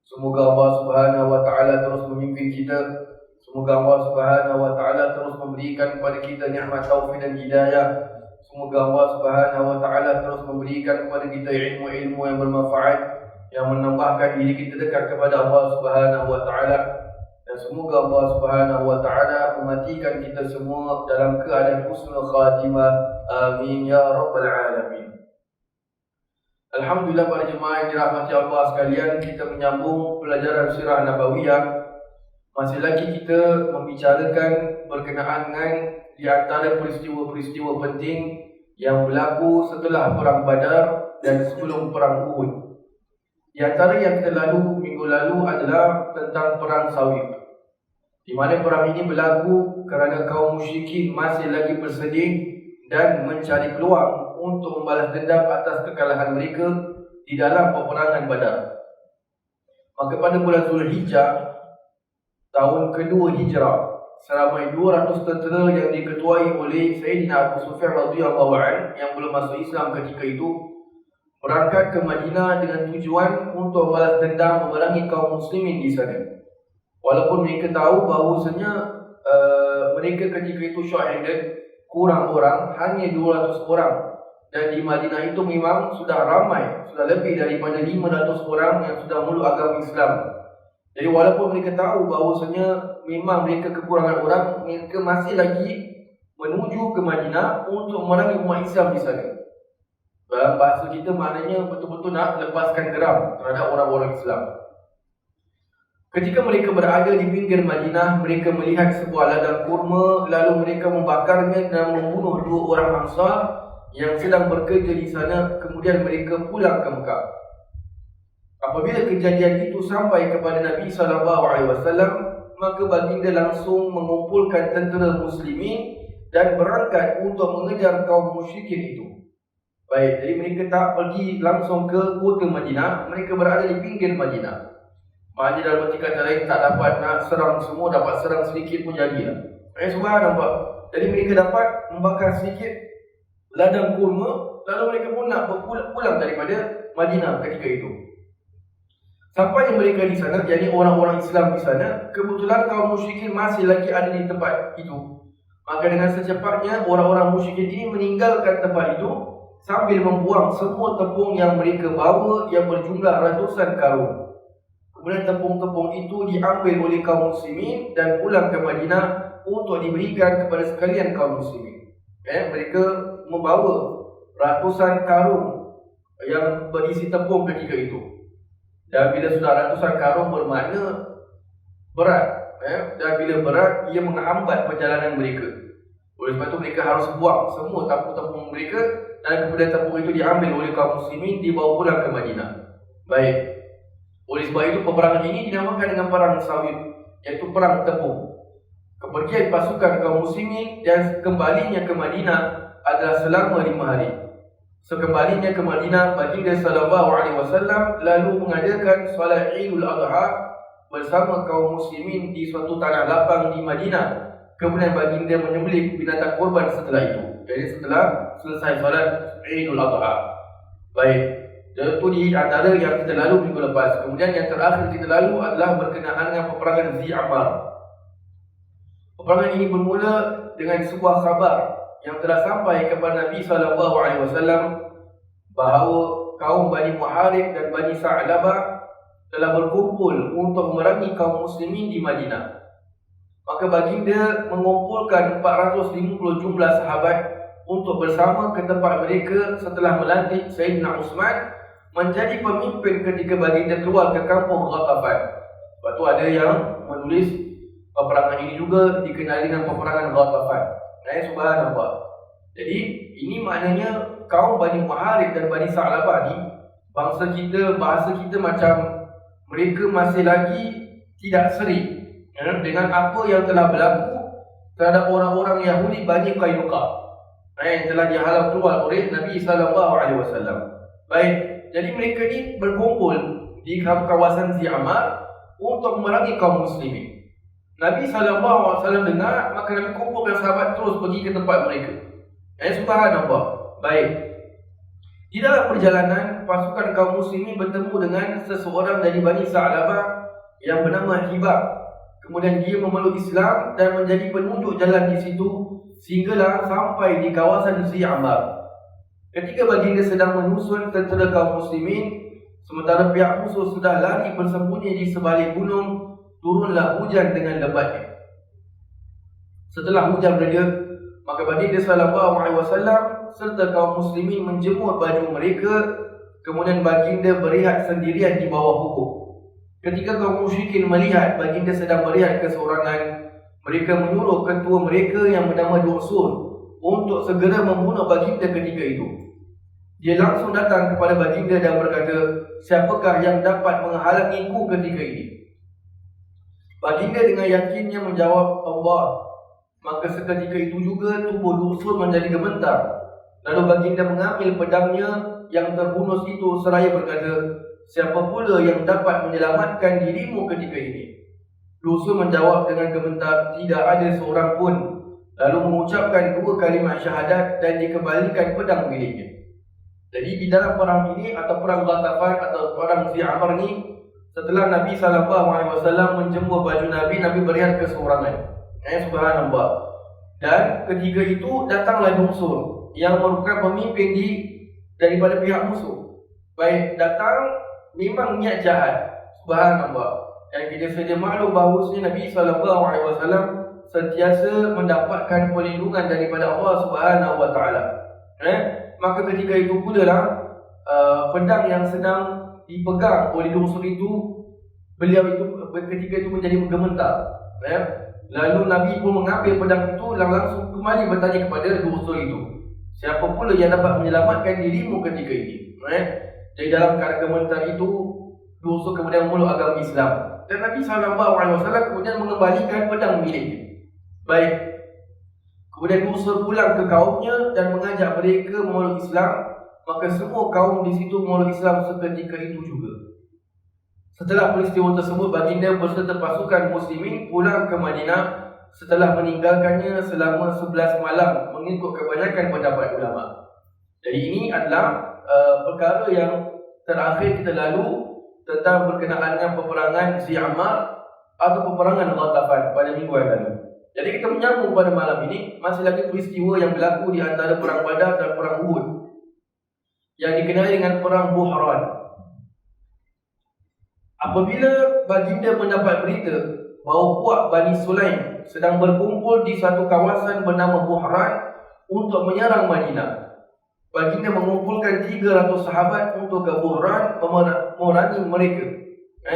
Semoga Allah Subhanahu wa taala terus memimpin kita. Semoga Allah Subhanahu wa taala terus memberikan kepada kita nikmat taufik dan hidayah. Semoga Allah Subhanahu wa taala terus memberikan kepada kita ilmu-ilmu yang bermanfaat, yang menambahkan diri kita dekat kepada Allah Subhanahu wa taala. Dan semoga Allah Subhanahu wa taala mematikan kita semua dalam keadaan husnul khatimah. Amin ya rabbal alamin. Alhamdulillah, para jemaah yang dirahmati Allah sekalian, kita menyambung pelajaran sirah Nabawiyah. Masih lagi kita membicarakan berkenaan dengan di antara peristiwa-peristiwa penting yang berlaku setelah perang Badar dan sebelum perang Uhud. Di antara yang kita minggu lalu adalah tentang perang Sawif, di mana perang ini berlaku kerana kaum musyrikin masih lagi bersedih dan mencari peluang untuk membalas dendam atas kekalahan mereka di dalam peperangan Badar. Maka pada bulan Zulhijjah tahun kedua Hijrah, seramai 200 tentera yang diketuai oleh Sayyidina Abu Sufyan radhiyallahu anhu yang belum masuk Islam ketika itu berangkat ke Madinah dengan tujuan untuk membalas dendam memerangi kaum muslimin di sana. Walaupun mereka tahu bahawasanya mereka ketika itu syahid kurang orang, hanya 200 orang. Dan di Madinah itu memang sudah ramai, sudah lebih daripada 500 orang yang sudah meluk agama Islam. Jadi walaupun mereka tahu bahawasanya memang mereka kekurangan orang, mereka masih lagi menuju ke Madinah untuk memerangi umat Islam di sana. Dalam bahasa kita maknanya betul-betul nak lepaskan geram terhadap orang-orang Islam. Ketika mereka berada di pinggir Madinah, mereka melihat sebuah ladang kurma, lalu mereka membakarnya dan membunuh 2 orang Ansar yang sedang bekerja di sana. Kemudian mereka pulang ke Mekah. Apabila kejadian itu sampai kepada Nabi SAW, maka baginda langsung mengumpulkan tentera muslimin dan berangkat untuk mengejar kaum musyrikin itu. Baik, jadi mereka tak pergi langsung ke kota Madinah, mereka berada di pinggir Madinah. Maknanya dalam arti kata lain, tak dapat nak serang semua, dapat serang sedikit pun jadilah. Subhanallah. Jadi mereka dapat membakar sedikit ladang kurma, lalu mereka pun nak pulang daripada Madinah ketika itu. Sampai mereka di sana, jadi orang-orang Islam di sana, kebetulan kaum musyrikin masih lagi ada di tempat itu. Maka dengan secepatnya orang-orang musyrikin ini meninggalkan tempat itu sambil membuang semua tepung yang mereka bawa yang berjumlah ratusan karung. Kemudian tepung-tepung itu diambil oleh kaum muslimin dan pulang ke Madinah untuk diberikan kepada sekalian kaum muslimin. Mereka membawa ratusan karung yang berisi tepung ketika itu. Dan bila sudah ratusan karung bermakna berat. Dan bila berat, ia menghambat perjalanan mereka. Oleh sebab itu mereka harus buang semua tepung-tepung mereka dan kemudian tepung itu diambil oleh kaum muslimin, dibawa pulang ke Madinah. Baik. Oleh sebab itu peperangan ini dinamakan dengan perang Sawif, iaitu perang tepung. Kepergian pasukan kaum muslimin dan kembalinya ke Madinah adalah selama 5 hari. Sekembalinya ke Madinah, baginda SAW lalu mengadakan solat Idul Adha bersama kaum muslimin di suatu tanah lapang di Madinah. Kemudian baginda menyembelih binatang kurban setelah itu. Jadi setelah selesai solat Idul Adha. Baik. Itu di antara yang kita lalu minggu lepas. Kemudian yang terakhir kita lalu adalah berkenaan dengan peperangan Zi'amar. Peperangan ini bermula dengan sebuah khabar yang telah sampai kepada Nabi SAW bahawa kaum Bani Muharib dan Bani Sa'labah telah berkumpul untuk memerangi kaum muslimin di Madinah. Maka baginda mengumpulkan 450 jumlah sahabat untuk bersama ke tempat mereka setelah melantik Sayyidina Uthman menjadi pemimpin ketika baginda keluar ke kampung Ghatafan. Sebab tu ada yang menulis peperangan ini juga dikenali dengan peperangan Ghatafan. Subhanallah. Jadi ini maknanya kaum Bani Muharib dan Bani Sa'labah ni, bahasa kita macam mereka masih lagi tidak serik dengan apa yang telah berlaku terhadap orang-orang Yahudi Bani Qainuqa yang telah dihalau keluar oleh Nabi SAW. Baik. Jadi mereka ni berkumpul di kawasan Zi'amar untuk memerangi kaum muslimin. Nabi SAW dengar, maka Nabi kumpulkan sahabat terus pergi ke tempat mereka. Subhanallah. Baik. Di dalam perjalanan pasukan kaum muslimin bertemu dengan seseorang dari Bani Sa'labah yang bernama Hibab. Kemudian dia memeluk Islam dan menjadi penunjuk jalan di situ sehinggalah sampai di kawasan Zi'amar. Ketika baginda sedang menyusun tentera kaum muslimin, sementara pihak musuh sudah lari bersembunyi di sebalik gunung, turunlah hujan dengan lebatnya. Setelah hujan reda, maka baginda sallallahu alaihi wasallam serta kaum muslimin menjemur baju mereka, kemudian baginda berehat sendirian di bawah pokok. Ketika kaum musyrikin melihat baginda sedang berehat keseorangan, mereka menyuruh ketua mereka yang bernama Du'sun untuk segera membunuh baginda ketika itu. Dia langsung datang kepada baginda dan berkata, "Siapakah yang dapat menghalangiku ketika ini?" Baginda dengan yakinnya menjawab, "Allah." Maka seketika itu juga tubuh Du'sun menjadi gemetar. Lalu baginda mengambil pedangnya yang terhunus itu seraya berkata, "Siapa pula yang dapat menyelamatkan dirimu ketika ini?" Du'sun menjawab dengan gemetar, "Tidak ada seorang pun." Lalu mengucapkan 2 kalimat syahadat dan dikembalikan pedang miliknya. Jadi di dalam perang ini atau perang Ghatafan atau perang Zi'amar ni, setelah Nabi SAW menjemur baju Nabi berehat keseorangan. Subhanallah. Dan ketika itu datanglah Du'sun yang merupakan pemimpin daripada pihak musuh. Baik datang memang niat jahat. Subhanallah. Dan kita sedia maklum bahawasanya Nabi SAW sentiasa mendapatkan perlindungan daripada Allah Subhanahu Wa Taala. Maka ketika itu pula lah pedang yang sedang dipegang oleh Du'sun itu, beliau itu ketika itu menjadi gemetar. Lalu Nabi pun mengambil pedang itu dan langsung kembali bertanya kepada Du'sun itu, "Siapa pula yang dapat menyelamatkan dirimu ketika ini?" Jadi dalam keadaan gemetar itu, Du'sun kemudian memeluk agama Islam. Dan Nabi SAW kemudian mengembalikan pedang miliknya. Baik. Kemudian Du'sun pulang ke kaumnya dan mengajak mereka memeluk Islam. Maka semua kaum di situ memeluk Islam seketika itu juga. Setelah peristiwa tersebut, baginda beserta pasukan muslimin pulang ke Madinah setelah meninggalkannya selama 11 malam mengikut kebanyakan pendapat ulama. Jadi ini adalah perkara yang terakhir kita lalu tentang berkenaan dengan peperangan Zi'amar atau peperangan Ghatafan pada minggu yang lalu. Jadi kita menyambung pada malam ini masih lagi peristiwa yang berlaku di antara perang Badar dan perang Uhud yang dikenali dengan perang Buhran. Apabila baginda mendapat berita bahawa puak Bani Sulaim sedang berkumpul di satu kawasan bernama Buhran untuk menyerang Madinah, baginda mengumpulkan 300 sahabat untuk ke Buhran memerangi mereka.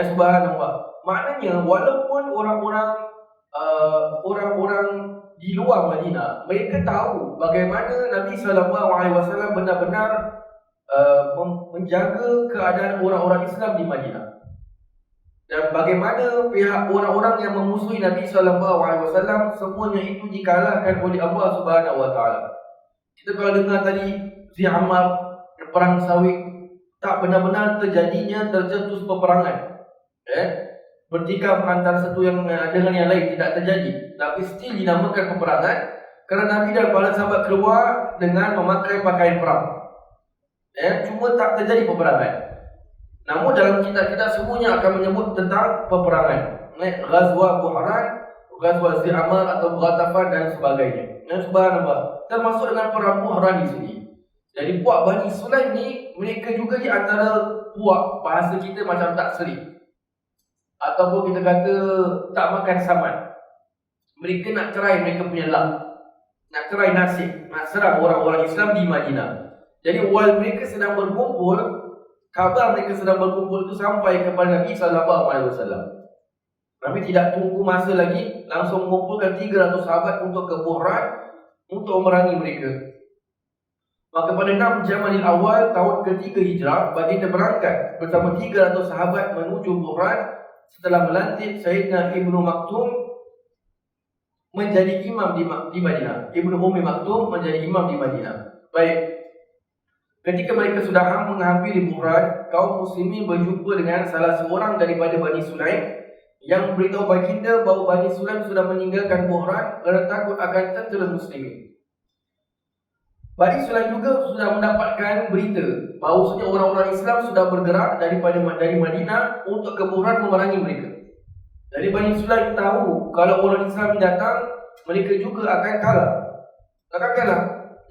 Subhanallah. Maknanya walaupun orang-orang di luar Madinah, mereka tahu bagaimana Nabi SAW benar-benar menjaga keadaan orang-orang Islam di Madinah. Dan bagaimana pihak orang-orang yang memusuhi Nabi SAW semuanya itu dikalahkan oleh Allah Subhanahu Wa Taala. Kita kalau dengar tadi Zi'amar, perang sawit, tak benar-benar terjadinya tercetus peperangan. Bertikam antara satu yang dengan yang lain tidak terjadi, tapi still dinamakan peperangan kerana Nabi dan para sahabat keluar dengan memakai pakaian perang. Cuma tak terjadi peperangan. Namun dalam kitab-kitab semuanya akan menyebut tentang peperangan. Ghazwa Buhran, Ghazwa Zi'amar atau Ghatafan dan sebagainya. Subhanallah. Termasuk dengan perang Buhran di sini. Jadi puak Bani Sulaim ni, mereka juga di antara puak bahasa kita macam tak serik. Ataupun kita kata tak makan saman. Mereka nak cerai mereka punya lak. Nak cerai nasib. Nak serang orang-orang Islam di Madinah. Jadi while mereka sedang berkumpul, kabar mereka sedang berkumpul itu sampai kepada Nabi SAW. Nabi tidak tunggu masa lagi, langsung mengumpulkan 300 sahabat untuk ke Buhran untuk memerangi mereka. Maka pada 6 Jamadil Awal tahun ke-3 Hijrah, baginda berangkat bersama 300 sahabat menuju Buhran setelah melantik Sayyidina Ibnu Maktum menjadi imam di Madinah. Ibnu Ummi Maktum menjadi imam di Madinah. Baik. Ketika mereka sudah menghampiri Buhran, kaum muslimin berjumpa dengan salah seorang daripada Bani Sulaim yang beritahu baginda bahawa Bani Sulaim sudah meninggalkan Buhran kerana takut akan tentera muslimin. Bani Sulaim juga sudah mendapatkan berita bahawasanya orang-orang Islam sudah bergerak dari Madinah untuk ke Buhran memerangi mereka. Jadi Bani Sulaim tahu kalau orang Islam datang, mereka juga akan kalah. Akan kalah.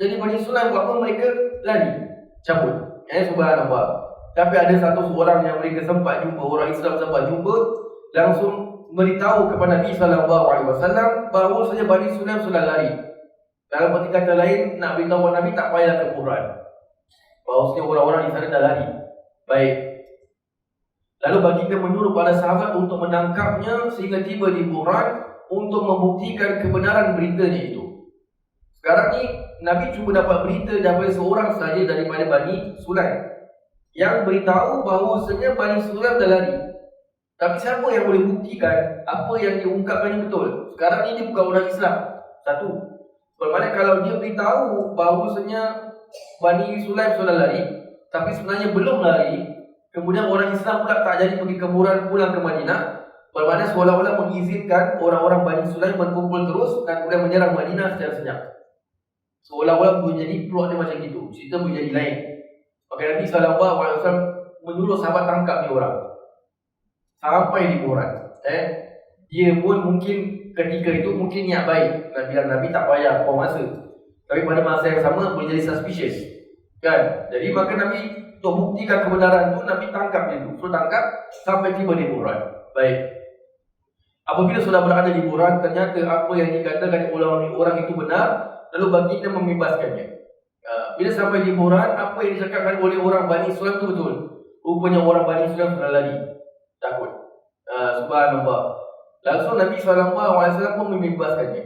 Jadi Bani Sulaim buat apa? Mereka lari, cabut. Subhanallah. Tapi ada satu seorang yang mereka sempat jumpa, orang Islam sempat jumpa, langsung beritahu kepada Nabi SAW bahawa saja Bani Sulaim sudah lari. Dalam arti kata lain, nak beritahu Nabi tak payah ke Buhran, bahawasanya orang-orang di sana dah lari. Baik. Lalu baginda menyuruh para sahabat untuk menangkapnya sehingga tiba di Buhran untuk membuktikan kebenaran beritanya itu. Sekarang ni Nabi cuma dapat berita daripada seorang saja daripada Bani Sulaim yang beritahu bahawasanya Bani Sulaim dah lari. Tapi siapa yang boleh buktikan apa yang diungkapkan ini betul? Sekarang ni dia bukan orang Islam. Satu. Bermakna kalau dia beritahu bahawasanya Bani Sulaim sudah lari, tapi sebenarnya belum lari, kemudian orang Islam pula tak jadi pergi ke Buhran, pulang ke Madinah, bermakna seolah-olah mengizinkan orang-orang Bani Sulaim berkumpul terus dan kemudian menyerang Madinah secara senyap. Seolah-olah boleh jadi plot dia macam itu, cerita boleh jadi lain. Maka Nabi SAW menyuruh sahabat tangkap ni orang sampai di Buhran. Dia pun mungkin ketika itu mungkin niat baik, Nabi tak payah buang masa, tapi pada masa yang sama boleh jadi suspicious, kan? Jadi maka Nabi untuk buktikan kebenaran tu, Nabi tangkap dia tu, suruh tangkap sampai tiba di Buhran. Baik. Apabila sudah berada di Buhran, ternyata apa yang dikatakan oleh orang itu benar, lalu baginda membebaskannya. Bila sampai di Buhran, apa yang dicakapkan oleh orang Bani Sulaim itu betul. Rupanya orang Bani Sulaim sudah lari, takut. Subhanallah. Langsung Nabi SAW pun membebaskannya.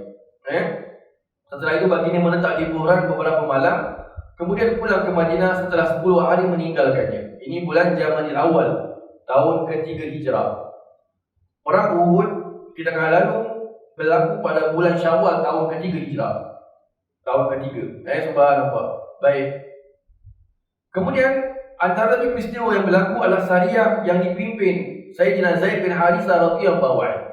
Setelah itu baginda menetap di Buhran beberapa malam, kemudian pulang ke Madinah setelah 10 hari meninggalkannya. Ini bulan Jamadil Awal, tahun ke-3 Hijrah. Perang Uhud kita kala lalu berlaku pada bulan Syawal tahun ke-3 Hijrah. Tahun ke-3. Subhanallah. Baik. Kemudian antara lagi peristiwa yang berlaku adalah Sariyah yang dipimpin Sayyidina Zaid bin Harithah radhiyallahu anhu.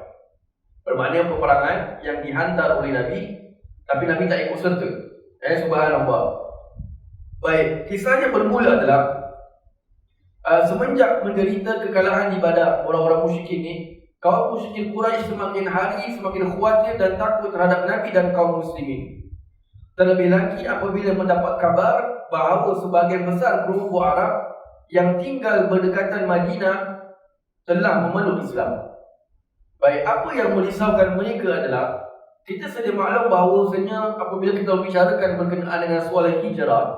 Bermakna peperangan yang dihantar oleh Nabi, tapi Nabi tak ikut serta. Subhanallah. Baik, kisahnya bermula adalah semenjak menderita kekalahan di Badar orang-orang musyrikin ni, kaum musyrikin Quraisy semakin hari semakin khawatir dan takut terhadap Nabi dan kaum muslimin. Terlebih lagi apabila mendapat kabar bahawa sebahagian besar kelompok Arab yang tinggal berdekatan Madinah telah memeluk Islam. Baik, apa yang merisaukan mereka adalah kita sedia maklum bahawasanya apabila kita bicarakan berkenaan dengan soalan hijrah,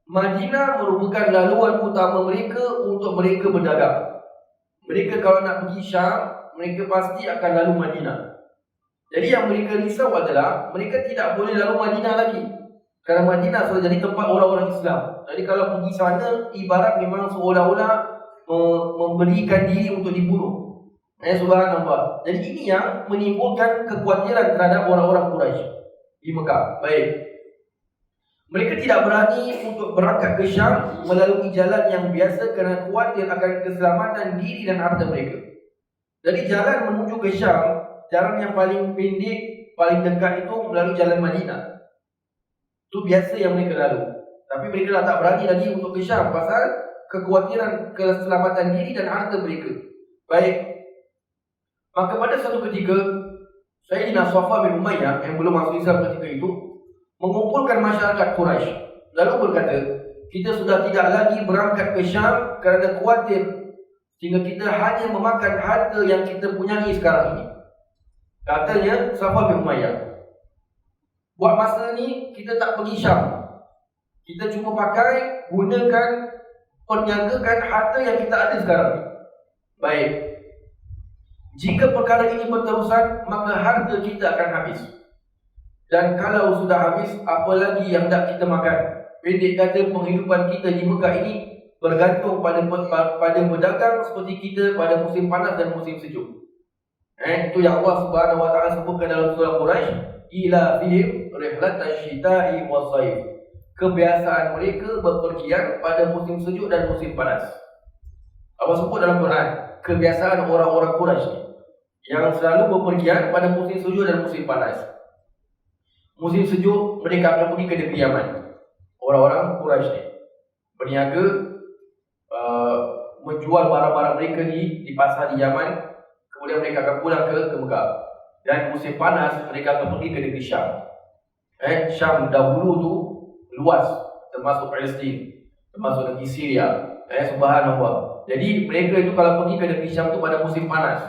Madinah merupakan laluan utama mereka untuk mereka berdagang. Mereka kalau nak pergi Syam, mereka pasti akan lalu Madinah. Jadi yang mereka risau adalah mereka tidak boleh lalu Madinah lagi, kerana Madinah sudah jadi tempat orang-orang Islam. Jadi kalau pergi sana, ibarat memang seolah-olah memberikan diri untuk dibunuh. Subhanallah. Jadi ini yang menimbulkan kekhawatiran terhadap orang-orang Quraisy di Mekah. Baik. Mereka tidak berani untuk berangkat ke Syam melalui jalan yang biasa kerana khawatir akan keselamatan diri dan harta mereka. Jadi jalan menuju ke Syam, jalan yang paling pendek, paling dekat itu melalui jalan Madinah. Itu biasa yang mereka lalu. Tapi mereka dah tak berani lagi untuk ke Syam pasal kekhawatiran keselamatan diri dan harta mereka. Baik. Maka pada satu ketika, Sayyidina Safwan bin Umayyah yang belum masuk Islam ketika itu mengumpulkan masyarakat Quraisy, lalu berkata, kita sudah tidak lagi berangkat ke Syam kerana khawatir sehingga kita hanya memakan harta yang kita punyai sekarang ini. Katanya Safwan bin Umayyah, buat masa ni kita tak pergi Syam, kita cuma pakai, gunakan, perniagakan harta yang kita ada sekarang ni. Baik. Jika perkara ini berterusan, maka harta kita akan habis. Dan kalau sudah habis, apa lagi yang hendak kita makan? Pendek kata, penghidupan kita di Mekah ini bergantung pada berdagang seperti kita pada musim panas dan musim sejuk. Itu yang Allah Subhanahu Wa Taala sebutkan dalam surah Quraisy, ila fihim rihlatash shita'i was-sayf. Kebiasaan mereka berpergian pada musim sejuk dan musim panas. Allah sebut dalam Quran, kebiasaan orang-orang Quraisy yang selalu berpergian pada musim sejuk dan musim panas. Musim sejuk mereka akan pergi ke negeri Yaman. orang-orang Quraisy ni berniaga menjual barang-barang mereka di pasar di Yaman, kemudian mereka akan pulang ke Mekah. Dan musim panas mereka akan pergi ke negeri Syam. Syam dahulu tu luas, termasuk Palestin, termasuk negeri Syria. Subhanallah. Jadi mereka itu kalau pergi ke negeri Syam tu pada musim panas.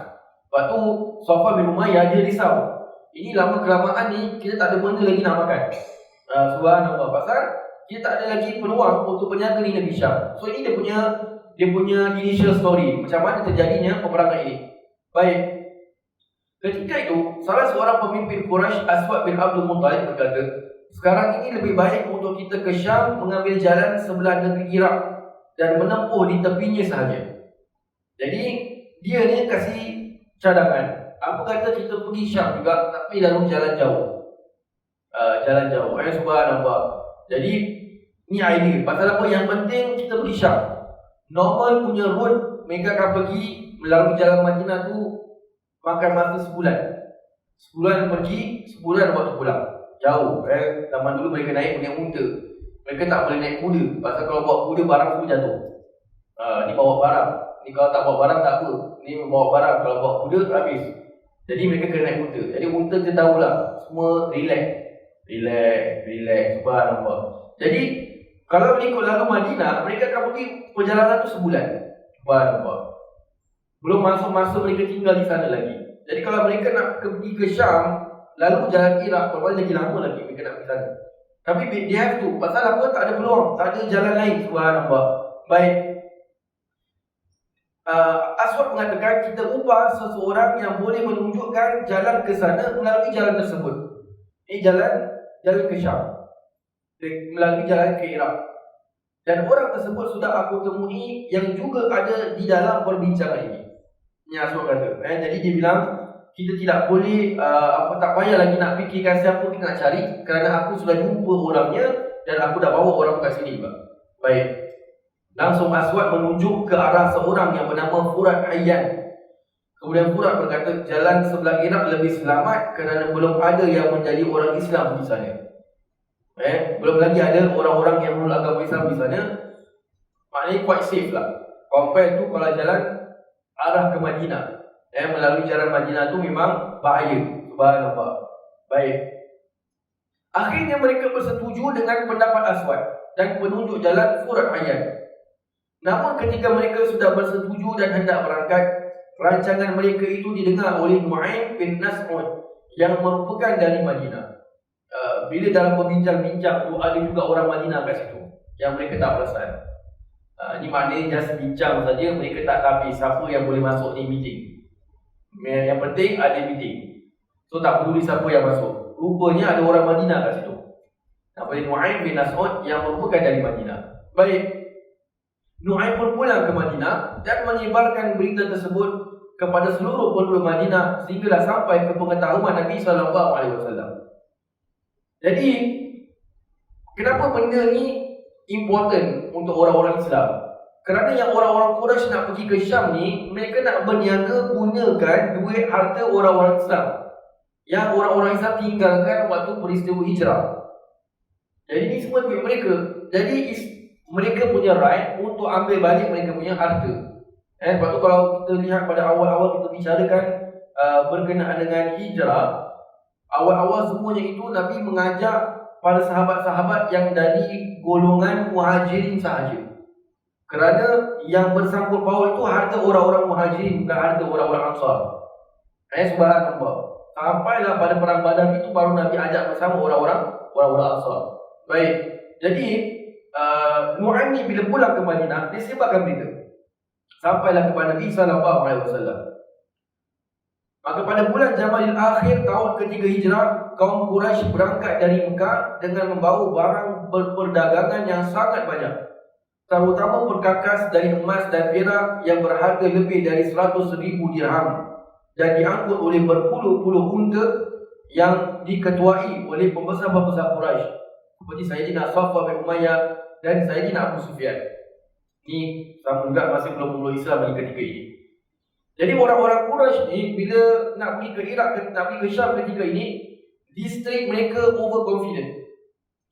Lepas tu Safwan bin Umayyah dia risau. Ini lama kelamaan ni kita tak ada benda lagi nak makan. Subhanallah. Pasal kita tak ada lagi peluang untuk berniaga di negeri Syam. So ini dia punya initial story, macam mana terjadinya peperangan ini. Baik. Ketika itu, salah seorang pemimpin Quraisy, Aswad bin Abdul Muttalib berkata, sekarang ini lebih baik untuk kita ke Syam, mengambil jalan sebelah negeri Iraq dan menempuh di tepinya sahaja. Jadi dia ni kasih cadangan. Apa kata kita pergi Syam juga, tapi lalu jalan jauh. Subhanallah. Jadi ni idea. Pasal apa? Yang penting kita pergi Syam. Normal punya road mereka akan pergi melalui jalan Madinah tu makan masa sebulan. Sebulan pergi, sebulan waktu pulang. Jauh. Zaman dulu mereka naik unta. Mereka tak boleh naik kuda. Pasal kalau bawa kuda barang semua jatuh. Ni bawa barang. Ni kalau tak bawa barang tak apa. Ni bawa barang. Kalau bawa kuda habis. Jadi mereka kena naik unta. Jadi unta dia tahulah. Semua relax. Subhanallah. Jadi kalau ikut lalu Madinah, mereka akan pergi perjalanan tu sebulan. Subhanallah. Belum masuk masa mereka tinggal di sana lagi. Jadi kalau mereka nak pergi ke Syam, lalu jalan Iraq, perlahan lagi lama lagi mereka nak pergi sana. Tapi they have to. Pasal apa? Tak ada peluang. Tak ada jalan lain. Subhanallah. Baik. Aswad mengatakan kita ubah seseorang yang boleh menunjukkan jalan ke sana melalui jalan tersebut. Ini jalan ke Syam, melalui jalan ke Iraq. Dan orang tersebut sudah aku temui yang juga ada di dalam perbincangan ini. Ini Aswad kata. Jadi dia bilang kita tidak boleh tak payah lagi nak fikirkan siapa kita nak cari, kerana aku sudah jumpa orangnya dan aku dah bawa orang kat sini juga. Baik. Langsung Aswad menunjuk ke arah seorang yang bernama Furat Hayyan. Kemudian Furat berkata jalan sebelah Iraq lebih selamat kerana belum ada yang menjadi orang Islam di sana. Belum lagi ada orang-orang yang memeluk agama Islam di sana. Maknanya quite safe lah. Compare tu kalau jalan arah ke Madinah, melalui jalan Madinah tu memang bahaya. Subhanallah. Baik. Akhirnya mereka bersetuju dengan pendapat Aswad dan penunjuk jalan Furat Hayyan. Namun ketika mereka sudah bersetuju dan hendak berangkat, rancangan mereka itu didengar oleh Nu'aim bin Nas'ud yang merupakan dari Madinah. Bila dalam berbincang-bincang tu ada juga orang Madinah kat situ yang mereka tak perasan. Ini maknanya just bincang saja, mereka tak tahu siapa yang boleh masuk ni meeting. Yang penting ada meeting. So tak peduli siapa yang masuk. Rupanya ada orang Madinah kat situ. Namanya Nu'aim bin Nas'ud yang merupakan dari Madinah. Baik. Nu'aim pun pulang ke Madinah dan menyebarkan berita tersebut kepada seluruh penduduk Madinah sehinggalah sampai ke pengetahuan Nabi SAW. Jadi, kenapa benda ni important untuk orang-orang Islam? Kerana yang orang-orang Quraisy nak pergi ke Syam ni, mereka nak berniaga gunakan duit harta orang-orang Islam yang orang-orang Islam tinggalkan waktu peristiwa hijrah. Jadi ni semua duit mereka. Jadi mereka punya right untuk ambil balik mereka punya harta. Sebab tu kalau kita lihat pada awal-awal kita bicarakan berkenaan dengan hijrah, awal-awal semuanya itu Nabi mengajak para sahabat-sahabat yang dari golongan muhajirin sahaja. Kerana yang bersangkut paut itu harta orang-orang muhajirin, bukan harta orang-orang ansar. Subhanallah. Sampailah pada perang Badar itu baru Nabi ajak bersama orang-orang ansar. Baik. Jadi Nu'aim ni bila pulang ke Madinah, dia sebarkan berita. Sampailah kepada Nabi SAW. Maka pada bulan Jamadil Akhir tahun ketiga hijrah, kaum Quraisy berangkat dari Mekah dengan membawa barang berperdagangan yang sangat banyak, terutama perkakas dari emas dan perak yang berharga lebih dari 100,000 dirham, dan diangkut oleh berpuluh-puluh unta yang diketuai oleh pembesar-pembesar Quraisy seperti Sayyidina Safwan bin Umayyah dan Sayyidina Abu Sufyan. Ini sama juga masih belum memeluk Islam di ketika ini. Jadi orang-orang Quraisy ni bila nak pergi ke Iraq, nak pergi ke Syam ketika ini, distrik mereka overconfident.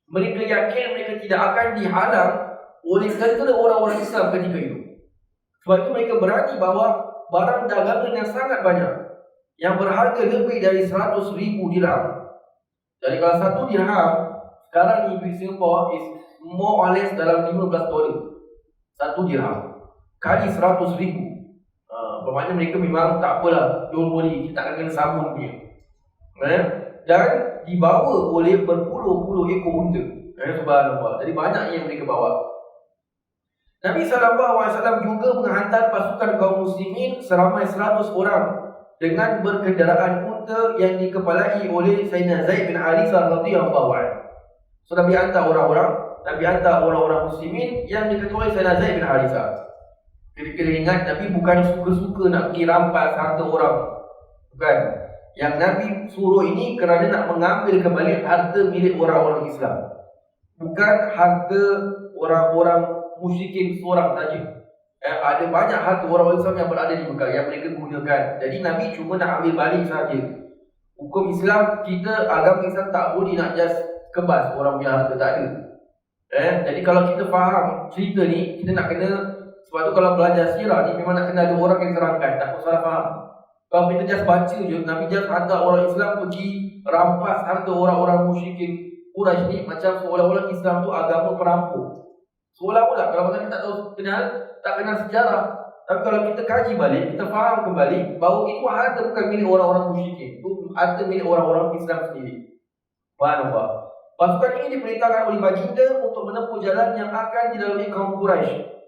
Mereka yakin mereka tidak akan dihalang oleh tentera orang-orang Islam ketika itu. Sebab itu mereka berani bawa barang dagangan yang sangat banyak, yang berharga lebih dari 100,000 dirham. Jadi kalau 1 dirham sekarang di Singapore is more or less dalam $15. 1 dirham kali 100,000. Bermakna mereka memang tak apalah, don't worry, kita akan kena sambung dia. Dan dibawa oleh berpuluh-puluh ekor unta. Subhanallah. Jadi banyak yang mereka bawa. Nabi SAW juga menghantar pasukan kaum muslimin seramai 100 orang dengan berkenderaan unta yang dikepalai oleh Sayyidina Zaid bin Harithah radhiyallahu anhu. So Nabi hantar orang-orang muslimin yang diketuai Sayyidina Zaid bin Harithah. Kira-kira ingat, Nabi bukan suka-suka nak pergi rampas harta orang. Bukan. Yang Nabi suruh ini kerana nak mengambil kembali harta milik orang-orang Islam. Bukan harta orang-orang musyrikin seorang saja. Ada banyak harta orang Islam yang berada di Mekah yang mereka gunakan. Jadi Nabi cuma nak ambil balik saja. Hukum Islam kita, agama Islam tak boleh nak just kebas orang punya harta, tak ada. Jadi kalau kita faham cerita ni, kita nak kena, sebab tu kalau belajar sirah ni memang nak kena ada orang yang terangkan, tak salah faham. Kalau kita just baca je, Nabi just hantar orang Islam pergi rampas harta orang-orang musyrikin Quraisy ni, macam seolah-olah Islam tu agama perampok. Seolah-olah, kalau kita tak kenal sejarah. Tapi kalau kita kaji balik, kita faham kembali bahawa itu harta bukan milik orang-orang musyrikin, itu harta milik orang-orang Islam sendiri. Subhanallah. Pasukan ini diperintahkan oleh baginda untuk menempuh jalan yang akan dilalui kaum Quraisy.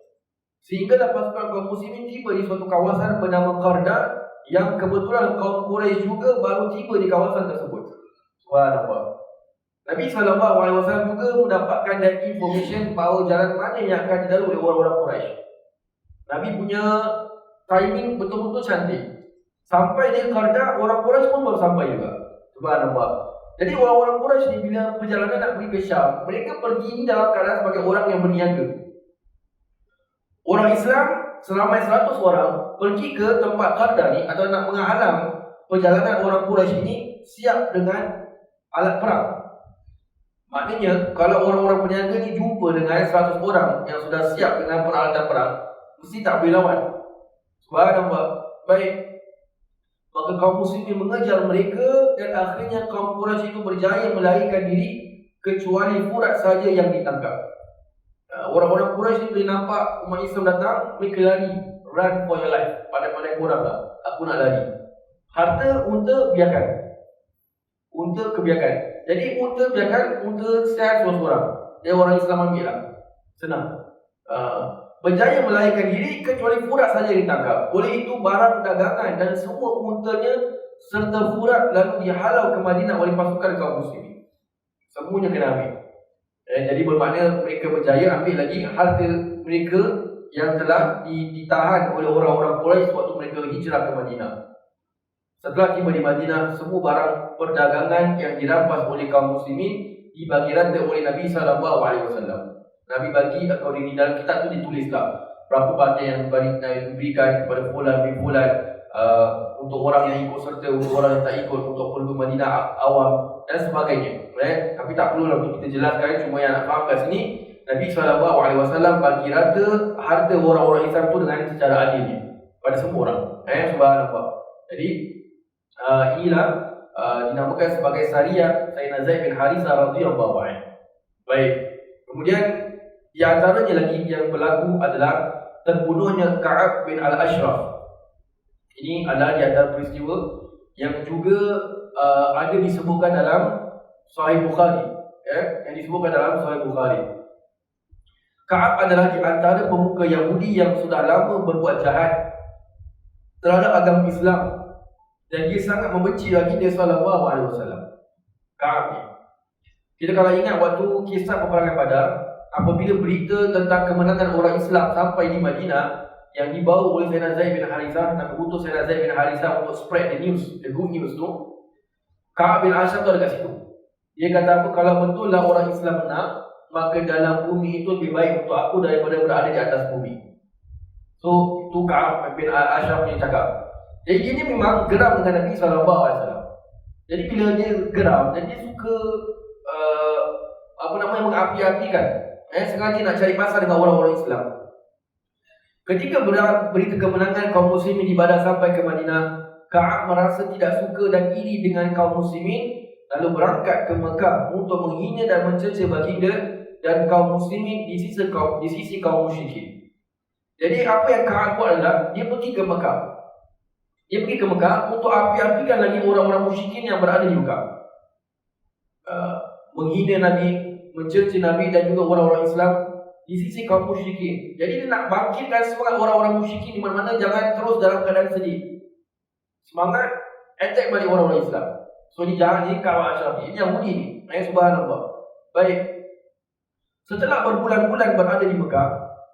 Sehinggalah pasukan kaum muslimin tiba di suatu kawasan bernama Qarda, yang kebetulan kaum Quraisy juga baru tiba di kawasan tersebut. Subhanallah. Nabi SAW juga mendapatkan dan information bahawa jalan mana yang akan dilalui oleh orang-orang Quraisy. Nabi punya timing betul-betul cantik. Sampai di Qarda, orang Quraisy pun baru sampai juga. Subhanallah. Jadi orang-orang Quraisy ni bila perjalanan nak pergi ke Syam, mereka pergi ni dalam keadaan sebagai orang yang berniaga. Orang Islam seramai 100 orang pergi ke tempat Qarda ni atau nak menghalang perjalanan orang Quraisy ini siap dengan alat perang. Maknanya kalau orang-orang berniaga ni jumpa dengan 100 orang yang sudah siap dengan peralatan perang, mesti tak boleh lawan. Subhanallah. Baik. Maka kaum muslimin mengejar mereka dan akhirnya kaum Quraisy itu berjaya melarikan diri kecuali Furat saja yang ditangkap. Orang-orang Quraisy bila nampak umat Islam datang, mereka lari, run for your life. Pandai-pandai korang lah, aku nak lari. Harta unta biarkan, unta kebiarkan. Jadi unta biarkan, unta sehat seorang-seorang. Dia orang Islam ambil lah, senang. Berjaya melarikan diri kecuali Furat saja ditangkap. Oleh itu barang dagangan dan semua untanya serta Furat lalu dihalau ke Madinah oleh pasukan kaum muslimin. Semuanya kena ambil. Jadi bermakna mereka berjaya ambil lagi harta mereka yang telah ditahan oleh orang-orang Quraisy waktu mereka hijrah ke Madinah. Setelah tiba di Madinah, semua barang perdagangan yang dirampas oleh kaum muslimin dibagi rata oleh Nabi SAW. Nabi bagi, atau di dalam kitab tu ditulislah berapa bagian yang diberikan kepada fulan bin fulan, untuk orang yang ikut serta, untuk orang yang tak ikut, untuk penduduk Madinah awam dan sebagainya. Tapi tak perlulah untuk kita jelaskan, cuma yang nak faham kat sini, Nabi SAW bagi rata harta orang-orang Islam tu dengan secara adilnya pada semua orang. Subhanallah. Jadi inilah dinamakan sebagai Sariyah Sayyidina Zaid bin Harithah radhiyallahu anhu. Baik. Kemudian di antaranya lagi yang berlaku adalah terbunuhnya Ka'ab bin Al-Ashraf. Ini adalah di antara peristiwa yang juga ada disebutkan dalam Sahih Bukhari, yang disebutkan dalam Sahih Bukhari. Ka'ab adalah di antara pemuka Yahudi yang sudah lama berbuat jahat terhadap agama Islam dan dia sangat membenci baginda sallallahu alaihi wasallam. Ka'ab ni, kita kalau ingat waktu kisah peperangan Badar, apabila berita tentang kemenangan orang Islam sampai di Madinah yang dibawa oleh Sayyidina Zaid bin Harithah, Nabi utus Sayyidina Zaid bin Harithah untuk spread the news, the good news tu. Ka'ab bin Ashraf tu ada kat situ. Dia kata apa, kalau betul lah orang Islam menang, maka dalam bumi itu lebih baik untuk aku daripada berada di atas bumi. So tu Ka'ab bin Ashraf ni cakap. Jadi dia ni memang geram dengan Nabi SAW. Jadi bila dia geram, dan dia suka mengapi-apikan. Sengaja nak cari pasal dengan orang-orang Islam. Ketika berita kemenangan kaum muslimin di Badar sampai ke Madinah, Ka'ab merasa tidak suka dan iri dengan kaum muslimin, lalu berangkat ke Mekah untuk menghina dan mencerca baginda dan kaum muslimin di sisi kaum musyrikin. Jadi apa yang Ka'ab buat adalah dia pergi ke Mekah. Dia pergi ke Mekah untuk api-apikan lagi orang-orang musyrikin yang berada di Mekah. Menghina Nabi, mencerca Nabi dan juga orang-orang Islam di sisi kaum musyrikin. Jadi dia nak bangkitkan semangat orang-orang musyrikin di mana-mana, jangan terus dalam keadaan sedih. Semangat attack balik orang-orang Islam. So ni jangan ni Ka'ab Ashraf ni, ini Yahudi ni. Subhanallah. Baik. Setelah berbulan-bulan berada di Mekah,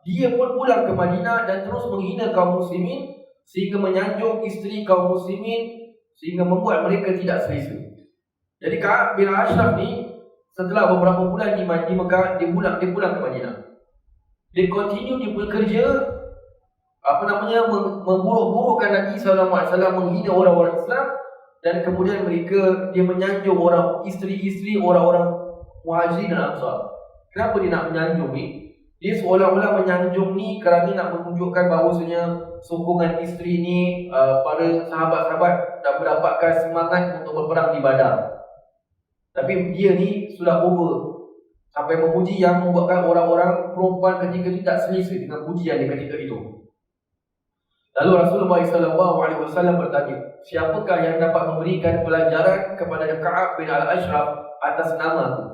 dia pun pulang ke Madinah dan terus menghina kaum muslimin sehingga menyanjung isteri kaum muslimin sehingga membuat mereka tidak selesa. Jadi Ka'ab bin Ashraf ni setelah beberapa bulan di Mekah, dia pulang ke Madinah. Dia continue dia bekerja memburuk-burukkan Nabi SAW, menghina orang-orang Islam, dan kemudian dia menyanjung isteri-isteri orang-orang Muhajirin dan Ansar. Kenapa dia nak menyanjung ni? Dia seolah-olah menyanjung ni kerana nak menunjukkan bahawasanya sokongan isteri ni pada sahabat-sahabat dan mendapatkan semangat untuk berperang di Badar. Tapi dia ni sudah over sampai memuji yang membuatkan orang-orang perempuan ketika itu tak selesa dengan pujian dia ketika itu. Lalu Rasulullah SAW bertanya, siapakah yang dapat memberikan pelajaran kepada Ka'ab bin Al-Ashraf atas nama?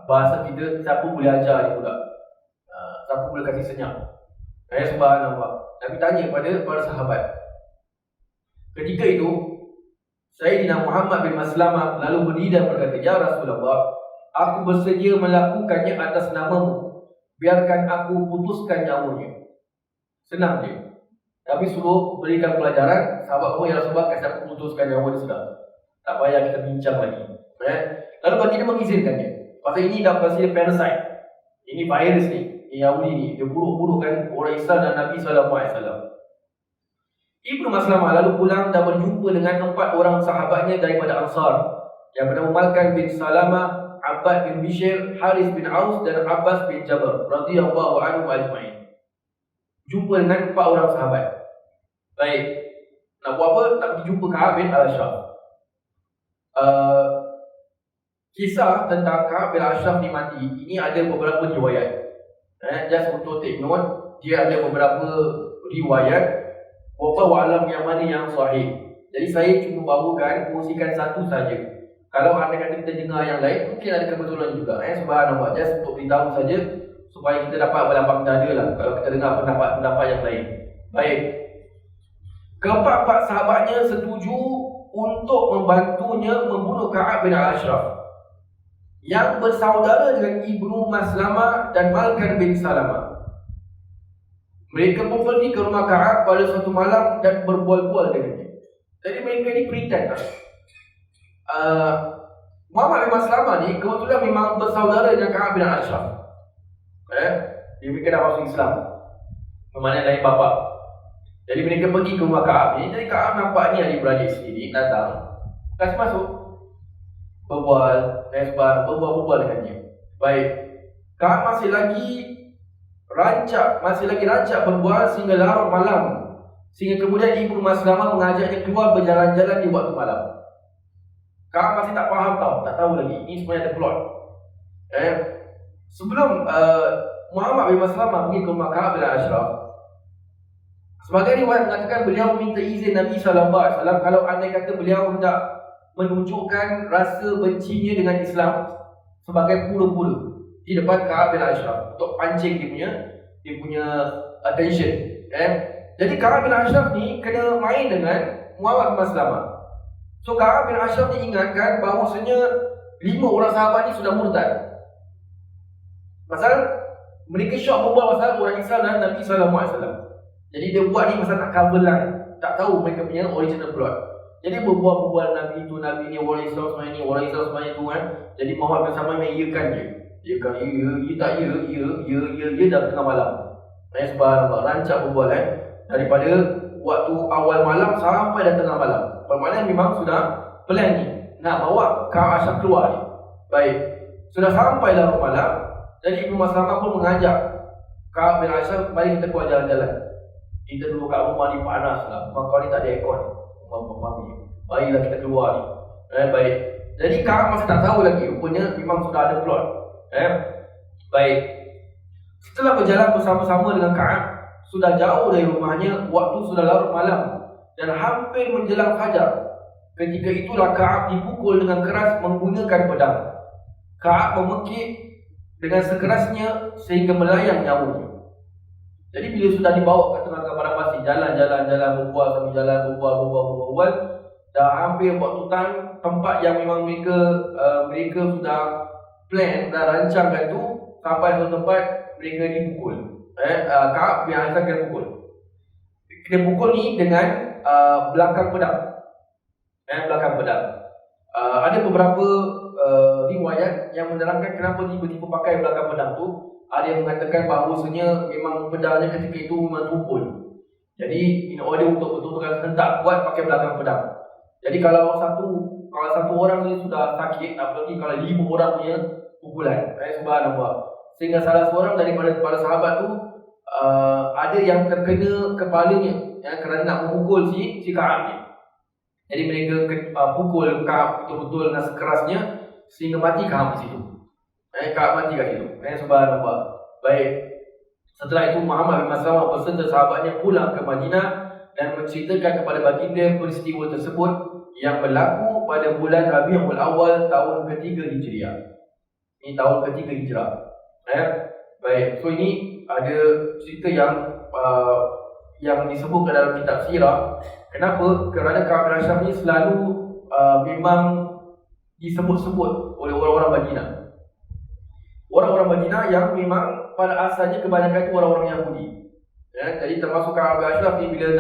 Bahasa kita, siapa boleh ajar dia pula? Siapa boleh kasih senyap? Subhanallah. Nabi tanya pada sahabat. Ketika itu Sayyidina Muhammad bin Maslamah lalu berdiri dan berkata, ya Rasulullah, aku bersedia melakukannya atas namamu. Biarkan aku putuskan nyawanya. Senang je. Tapi suruh berikan pelajaran. Sahabat ya Rasulullah, kasi aku putuskan nyawa dia sudah. Tak payah kita bincang lagi. Lalu baginda mengizinkannya. Pasal ini dah pasal parasite. Ini virus ni. Ini Yahudi ni. Dia buruk-burukkan orang Islam dan Nabi SAW. Ibnu Maslamah lalu pulang dan berjumpa dengan 4 orang sahabatnya daripada Ansar yang bernama Malkan bin Salamah, Abbad bin Bishr, Haris bin Aus dan Abbas bin Jabir radhiyallahu anhum ajma'in. Jumpa dengan 4 orang sahabat. Baik. Nak buat apa? Nak pergi jumpa Ka'ab bin Al-Ashraf. Kisah tentang Ka'ab bin Al-Ashraf ni mati, ini ada beberapa riwayat. Just untuk take note, dia ada beberapa riwayat. Wallahu a'lam yang mana yang sahih. Jadi saya cuma kongsikan satu saja. Kalau anda kata kita dengar yang lain, mungkin ada kebetulan juga. Subhanallah. Just untuk beritahu saja supaya kita dapat berlapang dada lah kalau kita dengar pendapat-pendapat yang lain. Baik. Keempat-empat sahabatnya setuju untuk membantunya membunuh Ka'ab bin Al-Ashraf yang bersaudara dengan Ibnu Maslamah dan Malkan bin Salamah. Mereka pun pergi ke rumah Ka'ab pada suatu malam dan berbual-bual dengannya. Jadi mereka ni pretend lah. Muhammad bin Maslamah ni kebetulan memang bersaudara dengan Ka'ab bin Al-Ashraf. Dia mereka dah masuk Islam. Bermakna lain bapa. Jadi mereka pergi ke rumah Ka'ab ni. Jadi Ka'ab nampak ni adik-beradik sendiri datang. Kasih masuk. Berbual dengannya. Baik. Ka'ab masih lagi rancak berbual sehingga larut malam. Sehingga kemudian Ibnu Maslamah mengajaknya keluar berjalan-jalan di waktu malam. Ka'ab masih tak faham tak tahu lagi. Ini sebenarnya ada plot. Sebelum Muhammad bin Maslamah pergi ke rumah Ka'ab bin Al-Ashraf, sebagai riwayat mengatakan beliau minta izin Nabi SAW kalau andai kata beliau hendak menunjukkan rasa bencinya dengan Islam sebagai pura-pura di depan Ka'ab bin Al-Ashraf untuk pancing dia punya attention. Jadi Ka'ab bin Al-Ashraf ni kena main dengan Muhammad bin Maslamah. So Ka'ab bin Al-Ashraf ni ingatkan bahawasanya 5 orang sahabat ni sudah murtad. Pasal mereka syok berbual pasal orang Islam dan Nabi SAW. Jadi dia buat ni pasal nak cover line. Tak tahu mereka punya original plot. Jadi berbual-bual Nabi tu, Nabi ni orang Islam semuanya ni, orang Islam semuanya tu kan. Jadi Muhammad bin Maslamah mengiyakan dia. Dia kata, ya dah tengah malam. Subhanallah, rancak berbual daripada waktu awal malam sampai dah tengah malam. Bermakna memang sudah plan ni nak bawa Ka'ab Ashraf keluar ni. Baik. Sudah sampai larut malam, jadi Ibnu Maslamah pun mengajak Ka'ab bin Ashraf, mari kita keluar jalan-jalan. Kita dulu kat rumah ni panas lah, rumah kau ni tak ada aircon. Marilah kita keluar ni. Baik. Jadi Ka'ab masih tak tahu lagi, rupanya memang sudah ada plot. Baik. Setelah berjalan bersama-sama dengan Ka'ab, sudah jauh dari rumahnya, waktu sudah larut malam dan hampir menjelang fajar. Ketika itulah Ka'ab dipukul dengan keras menggunakan pedang. Ka'ab memekik dengan sekerasnya sehingga melayang nyawanya. Jadi bila sudah dibawa ke tengah-tengah padang pasir, jalan, berbual sambil jalan, berbual, dah hampir buat hutan, tempat yang memang mereka sudah plan, dah rancangkan tu, sampai satu tempat mereka dipukul. Ka'ab yang asal kena pukul. Kena pukul ni dengan belakang pedang. Belakang pedang. Ada beberapa riwayat yang menerangkan kenapa tiba-tiba pakai belakang pedang tu. Ada yang mengatakan bahawasanya memang pedangnya ketika itu memang tumpul. Jadi in order untuk betul-betul hentak kuat pakai belakang pedang. Jadi kalau satu orang ni sudah sakit, apalagi kalau 5 orang punya pukulan, subhanallah. Sehingga salah seorang daripada para sahabat tu ada yang terkena kepalanya kerana nak memukul si Ka'ab ni. Jadi mereka pukul Ka'ab betul-betul dengan sekerasnya sehingga mati Ka'ab di situ. Ka'ab mati kat situ. Subhanallah. Baik. Setelah itu Muhammad bin Maslamah beserta sahabatnya pulang ke Madinah dan menceritakan kepada baginda peristiwa tersebut yang berlaku pada bulan Rabiul Awal tahun ketiga Hijriah. Ini tahun ketiga Hijrah. Baik. So ini ada cerita yang disebutkan dalam kitab sirah. Kenapa? Kerana Ka'ab bin Ashraf ni selalu memang disebut-sebut oleh orang-orang Madinah. Orang-orang Madinah yang memang pada asalnya kebanyakan itu orang-orang Yahudi. Jadi termasuk Ka'ab bin Ashraf ni, bila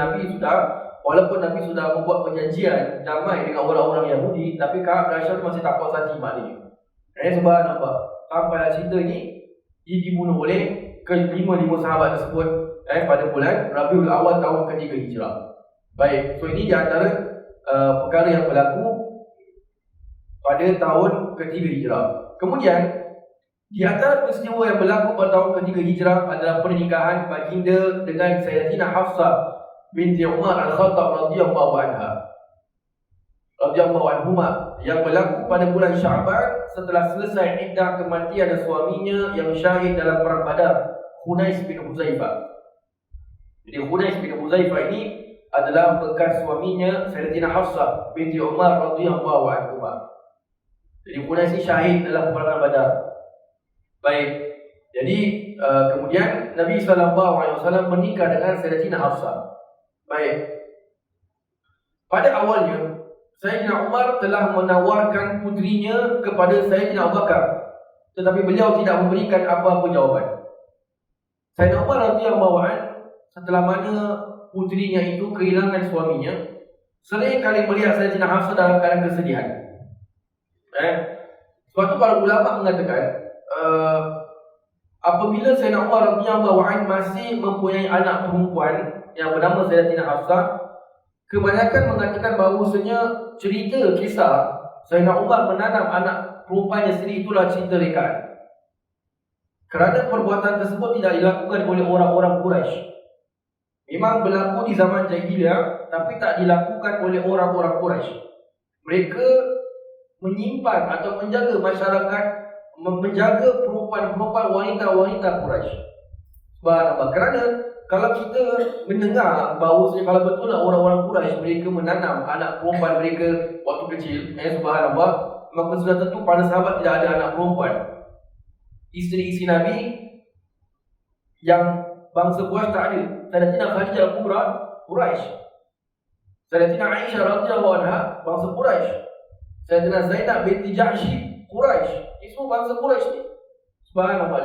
walaupun Nabi sudah membuat perjanjian damai dengan orang-orang Yahudi, tapi Ka'ab bin Ashraf masih tak puas hati maknanya. Subhanallah. Sampailah cerita ni dibunuh oleh kelima sahabat tersebut pada bulan Rabiul Awal tahun ketiga Hijrah. Baik, so ini di antara perkara yang berlaku pada tahun ketiga Hijrah. Kemudian di antara peristiwa yang berlaku pada tahun ketiga Hijrah adalah pernikahan baginda dengan Sayyidatina Hafsah binti Umar Al-Khattab radhiyallahu anhuma yang berlaku pada bulan Sya'ban setelah selesai iddah kematian suaminya yang syahid dalam perang Badar, Hunais bin Huzaifah. Jadi Hunais bin Huzaifah ini adalah bekas suaminya Sayyidatina Hafsah binti Umar radhiyallahu anhuma. Jadi Hunais ini syahid dalam peperangan Badar. Baik. Jadi kemudian Nabi SAW menikah dengan Sayyidatina Hafsah. Baik. Pada awalnya Sayyidina Umar telah menawarkan putrinya kepada Sayyidina Abu Bakar, tetapi beliau tidak memberikan apa-apa jawapan. Sayyidina Umar radhiyallahu anhu, setelah mana putrinya itu kehilangan suaminya, sering kali melihat Sayyidina Hafsah dalam keadaan kesedihan. Sebab itu para ulama mengatakan apabila Sayyidina Umar radhiyallahu anhu masih mempunyai anak perempuan yang bernama Sayyidatina Hafsah, kebanyakan mengatakan bahawasanya cerita kisah Sayyidina Umar menanam anak perempuannya sendiri itulah cerita rekaan. Kerana perbuatan tersebut tidak dilakukan oleh orang-orang Quraisy. Memang berlaku di zaman jahiliyah, tapi tak dilakukan oleh orang-orang Quraisy. Mereka menyimpan atau menjaga masyarakat, menjaga perempuan-perempuan, wanita-wanita Quraisy. Subhanallah. Kerana kalau kita mendengar bahawa kalau betul orang-orang Quraisy mereka menanam anak perempuan mereka waktu kecil, subhanallah, maka sudah tentu pada sahabat tidak ada anak perempuan. Isteri-isteri Nabi yang bangsa Quraisy tak ada. Sayyidatina Khadijah Al-Kubra Quraisy. Sayyidatina Aisyah radhiyallahu anha bangsa Quraisy. Sayyidatina Zainab binti Jahsy Quraisy. Itu bangsa Quraisy ni. Subhanallah.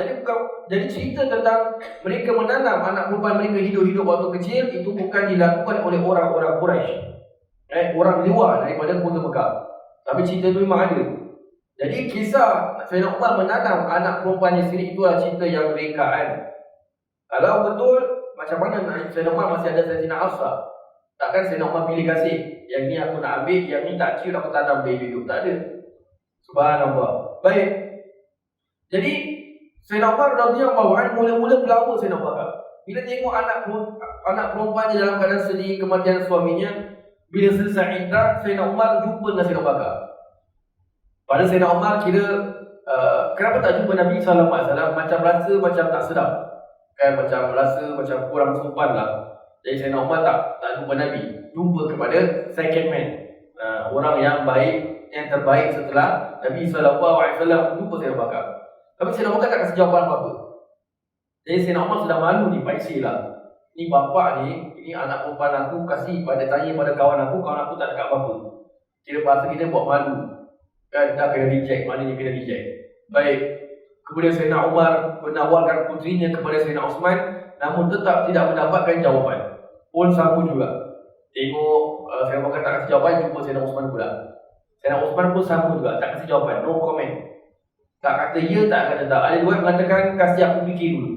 Jadi cerita tentang mereka menanam anak perempuan mereka hidup-hidup waktu kecil itu bukan dilakukan oleh orang-orang Quraisy. Orang luar daripada kota Mekah. Tapi cerita itu memang ada. Jadi kisah Sayyidina Umar menanam anak perempuannya sendiri itulah cerita yang rekaan. Kalau betul, macam mana Sayyidina Umar masih ada Sayyidatina Hafsah? Takkan Sayyidina Umar pilih kasih, yang ni aku nak ambil, yang ni tak cium aku tanam dia hidup. Tak ada. Subhanallah. Baik. Jadi Sayyidina Umar radhiyallahu anhu mula-mula pelawak Sayyidina Abu Bakar. Bila tengok anak perempuannya dalam keadaan sedih kematian suaminya, bila selesai iddah, Sayyidina Umar jumpa dengan Sayyidina Abu Bakar. Pada Sayyidina Umar kira kenapa tak jumpa Nabi SAW, macam rasa macam tak sedap kan, macam rasa macam kurang sopan lah. Jadi Sayyidina Umar tak jumpa Nabi, jumpa kepada second man, orang yang baik, yang terbaik setelah Nabi SAW. Jumpa Sayyidina Bakar, tapi Sayyidina Bakar tak kasi jawapan apa-apa. Jadi Sayyidina Umar sudah malu ni, paisi lah. Ni bapak ni, ini anak perempuan aku, kasih tanya pada kawan aku tak cakap apa-apa. Kira bahasa kita buat malu kan, dah kena reject, maknanya kena reject. Baik, kemudian Sayyidina Umar menawarkan putrinya kepada Sayyidina Osman, namun tetap tidak mendapatkan jawapan. Pun sama juga, tengok Sayyidina Bakar tak kasi jawapan, jumpa Sayyidina Osman pula. Sayyidina Osman pun sama juga, tak kasi jawapan, no comment. Tak kata ya, tak kata tak. Ada dua yang mengatakan, kasih aku fikir dulu,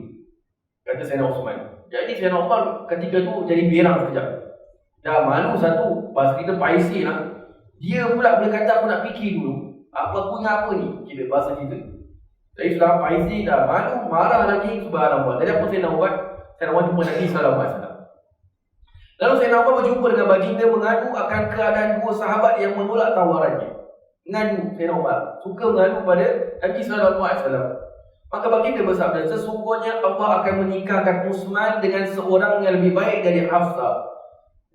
kata Sayyidina Osman. Jadi Sayyidina Umar ketika tu jadi berang sekejap. Dah malu satu, bahasa kita paisi lah. Dia pula boleh kata aku nak fikir dulu, apa punya apa ni, kira bahasa kita. Jadi sudah paisi, dah malu, marah lagi, subhanallah. Jadi apa Sayyidina Umar? Sayyidina Umar jumpa Nabi SAW. Lalu Sayyidina Umar berjumpa dengan baginda, mengadu akan keadaan dua sahabat yang menolak tawarannya. Mengadu Sayyidina Umar, suka mengadu pada Nabi SAW. Maka baginda bersabda, sesungguhnya Allah akan menikahkan Utsman dengan seorang yang lebih baik dari Hafsah,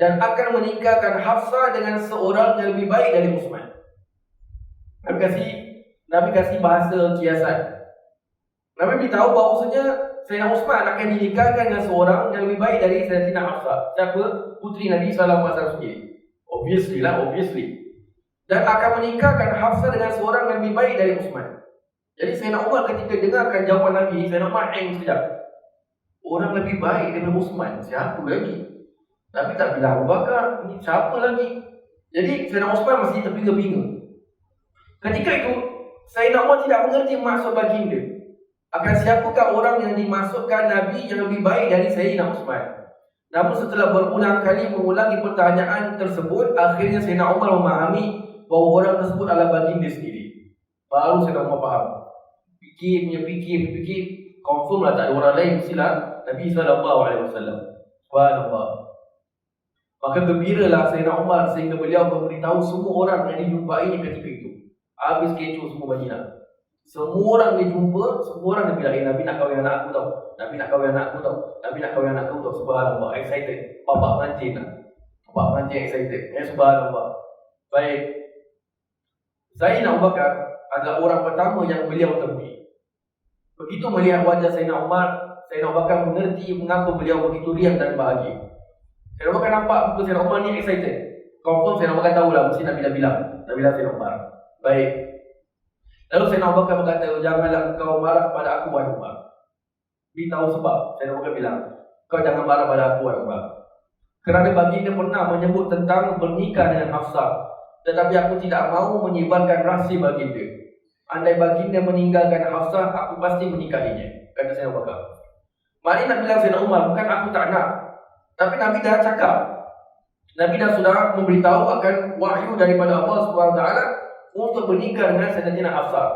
dan akan menikahkan Hafsah dengan seorang yang lebih baik dari Utsman. Nabi kasih bahasa kiasan. Nabi beritahu bahawasanya Sayyidina Utsman akan dinikahkan dengan seorang yang lebih baik dari Sayyidatina Hafsah. Siapa? Putri Nabi SAW sendiri. Obviously. Dan akan menikahkan Hafsah dengan seorang yang lebih baik dari Utsman. Jadi Sayyidina Umar ketika dengarkan jawapan Nabi, Sayyidina Umar sekejap. Orang lebih baik daripada Utsman, siapa lagi? Nabi tak bilang Abu Bakar, ni siapa lagi? Jadi Sayyidina Utsman masih terpinga-pinga. Ketika itu Sayyidina Umar tidak mengerti maksud baginda akan siapakah orang yang dimaksudkan Nabi yang lebih baik dari Sayyidina Utsman. Namun setelah berulang kali mengulangi pertanyaan tersebut, akhirnya Sayyidina Umar memahami bahawa orang tersebut adalah baginda sendiri. Baru Sayyidina Umar faham. Fikir, confirm lah tak ada orang lain, mestilah Nabi SAW. Subhanallah. Maka gembiralah Sayyidina Umar sehingga beliau memberitahu semua orang yang dijumpainya ketika itu. Habis kecoh semua Madinah. Semua orang dia jumpa, semua orang dia bilang, Nabi nak kahwin anak aku tau. Nabi nak kahwin anak aku tau. Nabi nak kahwin anak aku tau. Subhanallah, excited. Bapak perantin lah. Bapak perantin excited. Subhanallah. Baik. Sayyidina Abu Bakar adalah orang pertama yang beliau temui. Begitu melihat wajah Sayyidina Umar, Sayyidina Abu Bakar mengerti mengapa beliau begitu riang dan bahagia. Sayyidina Abu Bakar nampak muka Sayyidina Umar ni excited. Confirm Sayyidina Abu Bakar tahulah, mesti Nabi dah bilang. Dah bilang Sayyidina Umar. Baik. Lalu Sayyidina Abu Bakar berkata, janganlah kau marah pada aku, wahai Umar. Beritahu sebab. Sayyidina Abu Bakar bilang, kau jangan marah pada aku, wahai Umar. Kerana baginda pernah menyebut tentang bernikah dengan Hafsah, tetapi aku tidak mahu menyebarkan rahsia baginda. Andai baginda meninggalkan Hafsah, aku pasti menikahinya, kata Sayyidina Abu Bakar. Mari nak bilang Sayyidina Umar, bukan aku tak nak, tapi Nabi dah cakap. Nabi dah sudah memberitahu akan wahyu daripada Allah SWT untuk bernikah dengan Sayyidatina Hafsah.